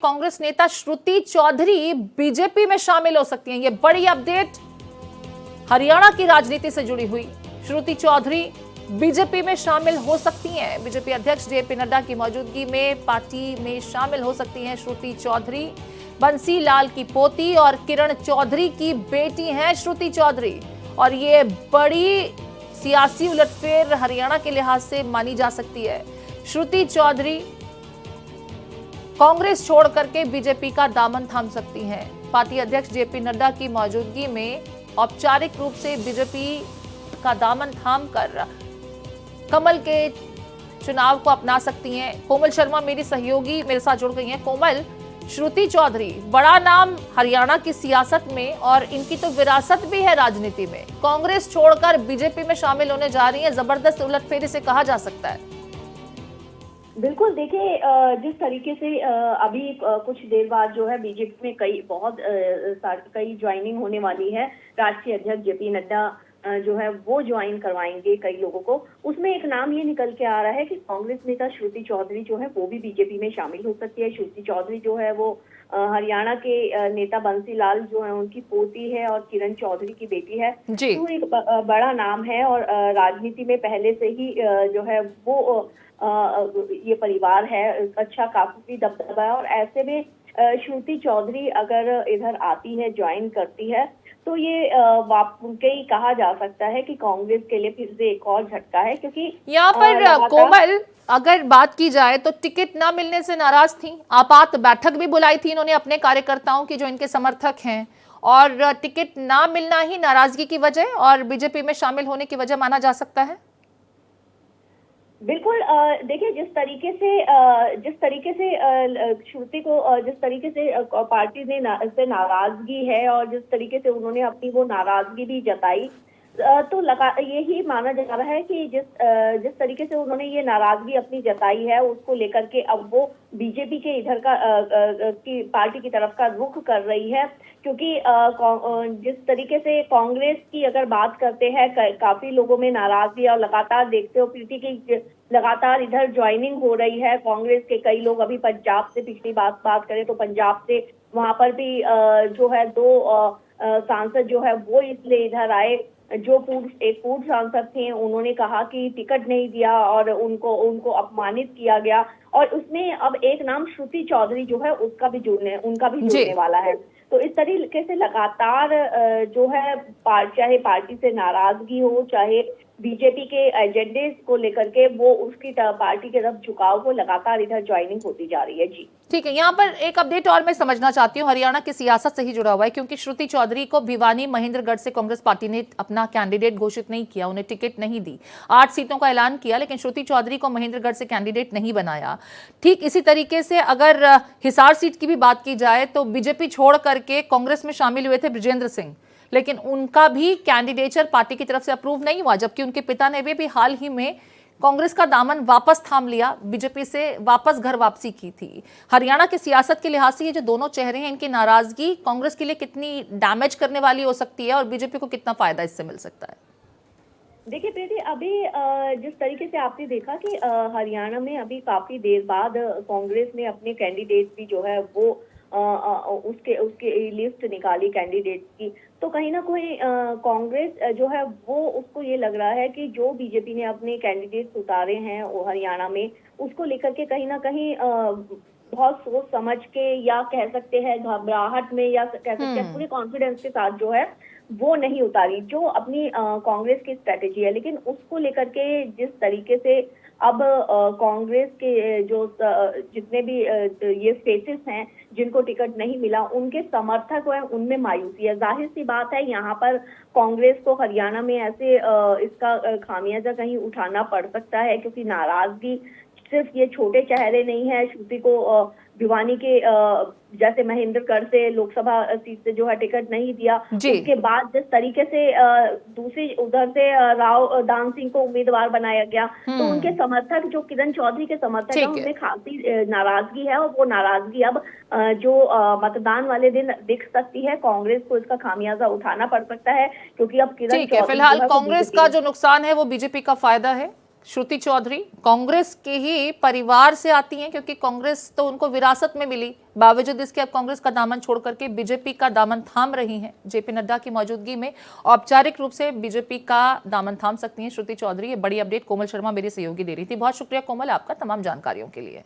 कांग्रेस नेता श्रुति चौधरी बीजेपी में शामिल हो सकती हैं। ये बड़ी अपडेट हरियाणा की राजनीति से जुड़ी हुई। श्रुति चौधरी बीजेपी में शामिल हो सकती हैं। बीजेपी अध्यक्ष जेपी नड्डा की मौजूदगी में पार्टी में शामिल हो सकती हैं श्रुति चौधरी। बंसी लाल की पोती और किरण चौधरी की बेटी हैं श्रुति चौधरी, और ये बड़ी सियासी उलटफेर हरियाणा के लिहाज से मानी जा सकती है। श्रुति चौधरी कांग्रेस छोड़ करके बीजेपी का दामन थाम सकती हैं। पार्टी अध्यक्ष जेपी नड्डा की मौजूदगी में औपचारिक रूप से बीजेपी का दामन थाम कर कमल के चुनाव को अपना सकती हैं। कोमल शर्मा मेरी सहयोगी मेरे साथ जुड़ गई हैं। कोमल, श्रुति चौधरी बड़ा नाम हरियाणा की सियासत में, और इनकी तो विरासत भी है राजनीति में। कांग्रेस छोड़कर बीजेपी में शामिल होने जा रही है। जबरदस्त उलटफेर इसे कहा जा सकता है। बिल्कुल, देखिए जिस तरीके से अभी कुछ देर बाद जो है बीजेपी में कई ज्वाइनिंग होने वाली है। राष्ट्रीय अध्यक्ष जेपी नड्डा जो है वो ज्वाइन करवाएंगे कई लोगों को। उसमें एक नाम ये निकल के आ रहा है कि कांग्रेस नेता श्रुति चौधरी जो है वो भी बीजेपी में शामिल हो सकती है। श्रुति चौधरी जो है वो हरियाणा के नेता बंसी लाल जो है उनकी पोती है और किरण चौधरी की बेटी है। तो एक बड़ा नाम है, और राजनीति में पहले से ही जो है वो ये परिवार है, अच्छा काफी दबदबा है। और ऐसे में श्रुति चौधरी अगर इधर आती है, ज्वाइन करती है, तो ये वाकई कहा जा सकता है कि कांग्रेस के लिए फिर से एक और झटका है। क्योंकि यहाँ पर कोमल, अगर बात की जाए तो टिकट ना मिलने से नाराज थी। आपात बैठक भी बुलाई थी इन्होंने अपने कार्यकर्ताओं की जो इनके समर्थक हैं, और टिकट ना मिलना ही नाराजगी की वजह और बीजेपी में शामिल होने की वजह माना जा सकता है। बिल्कुल, देखिए जिस तरीके से श्रुति को जिस तरीके से पार्टी ने से नाराजगी है, और जिस तरीके से उन्होंने अपनी वो नाराजगी भी जताई, तो यही माना जा रहा है कि जिस तरीके से उन्होंने ये नाराजगी अपनी जताई है, उसको लेकर के अब वो बीजेपी के इधर का की पार्टी की तरफ का रुख कर रही है। क्योंकि जिस तरीके से कांग्रेस की अगर बात करते हैं, काफी लोगों में नाराजगी, और लगातार देखते हो प्रीति की लगातार इधर ज्वाइनिंग हो रही है। कांग्रेस के कई लोग अभी पंजाब से, पिछली बात करें तो पंजाब से वहां पर भी जो है दो सांसद जो है वो इसलिए इधर आए। जो पूर्व सांसद थे, उन्होंने कहा कि टिकट नहीं दिया और उनको अपमानित किया गया, और उसमें अब एक नाम श्रुति चौधरी जो है उनका भी जुड़ने वाला है। तो इस तरीके से लगातार जो है चाहे पार्टी से नाराजगी हो, चाहे बीजेपी के एजेंडे को लेकर के वो उसकी पार्टी की तरफ झुकाव हो, लगातार इधर ज्वाइनिंग होती जा रही है। जी ठीक है, यहाँ पर एक अपडेट और मैं समझना चाहती हूँ, हरियाणा की सियासत से ही जुड़ा हुआ है, क्योंकि श्रुति चौधरी को भिवानी महेंद्रगढ़ से कांग्रेस पार्टी ने अपना कैंडिडेट घोषित नहीं किया, उन्हें टिकट नहीं दी। 8 सीटों का ऐलान किया, लेकिन श्रुति चौधरी को महेंद्रगढ़ से कैंडिडेट नहीं बनाया। ठीक इसी तरीके से अगर हिसार सीट की भी बात की जाए तो बीजेपी छोड़ करके कांग्रेस में शामिल हुए थे बृजेंद्र सिंह, लेकिन उनका भी कैंडिडेचर पार्टी की तरफ से अप्रूव नहीं हुआ, जबकि उनके पिता ने भी हाल ही में कांग्रेस का दामन वापस थाम लिया, बीजेपी से वापस घर वापसी की थी। हरियाणा की सियासत के लिहाज से ये जो दोनों चेहरे हैं, इनकी नाराजगी कांग्रेस के लिए कितनी डैमेज करने वाली हो सकती है और बीजेपी को कितना फायदा इससे मिल सकता है? देखिए प्रीति, अभी जिस तरीके से आपने देखा कि हरियाणा में अभी काफी देर बाद कांग्रेस ने अपने कैंडिडेट भी जो है वो उसके लिस्ट निकाली कैंडिडेट की। तो कहीं ना कहीं कांग्रेस जो है वो उसको ये लग रहा है कि जो बीजेपी ने अपने कैंडिडेट्स उतारे हैं हरियाणा में, उसको लेकर के कहीं ना कहीं बहुत सोच समझ के, या कह सकते हैं घबराहट में, या कह सकते हैं पूरे कॉन्फिडेंस के साथ जो है वो नहीं उतारी, जो अपनी कांग्रेस की स्ट्रेटेजी है। लेकिन उसको लेकर के जिस तरीके से अब कांग्रेस के जो जितने भी ये फेसेस हैं जिनको टिकट नहीं मिला, उनके समर्थक हैं, उनमें मायूसी है। जाहिर सी बात है यहाँ पर कांग्रेस को हरियाणा में ऐसे इसका खामियाजा कहीं उठाना पड़ सकता है, क्योंकि नाराजगी सिर्फ ये छोटे चेहरे नहीं है। श्रुति को भिवानी के जैसे महेंद्रगढ़ से लोकसभा सीट से जो है टिकट नहीं दिया, उसके बाद जिस तरीके से दूसरी उधर से राव दान सिंह को उम्मीदवार बनाया गया, तो उनके समर्थक जो किरण चौधरी के समर्थक हैं, उनमें खासी नाराजगी है, और वो नाराजगी अब जो मतदान वाले दिन दिख सकती है। कांग्रेस को इसका खामियाजा उठाना पड़ सकता है, क्योंकि अब किरण चौधरी फिलहाल कांग्रेस का जो नुकसान है वो बीजेपी का फायदा है। श्रुति चौधरी कांग्रेस के ही परिवार से आती हैं, क्योंकि कांग्रेस तो उनको विरासत में मिली, बावजूद इसके अब कांग्रेस का दामन छोड़ करके बीजेपी का दामन थाम रही हैं। जेपी नड्डा की मौजूदगी में औपचारिक रूप से बीजेपी का दामन थाम सकती हैं श्रुति चौधरी। ये बड़ी अपडेट कोमल शर्मा मेरी सहयोगी दे रही थी। बहुत शुक्रिया कोमल आपका तमाम जानकारियों के लिए।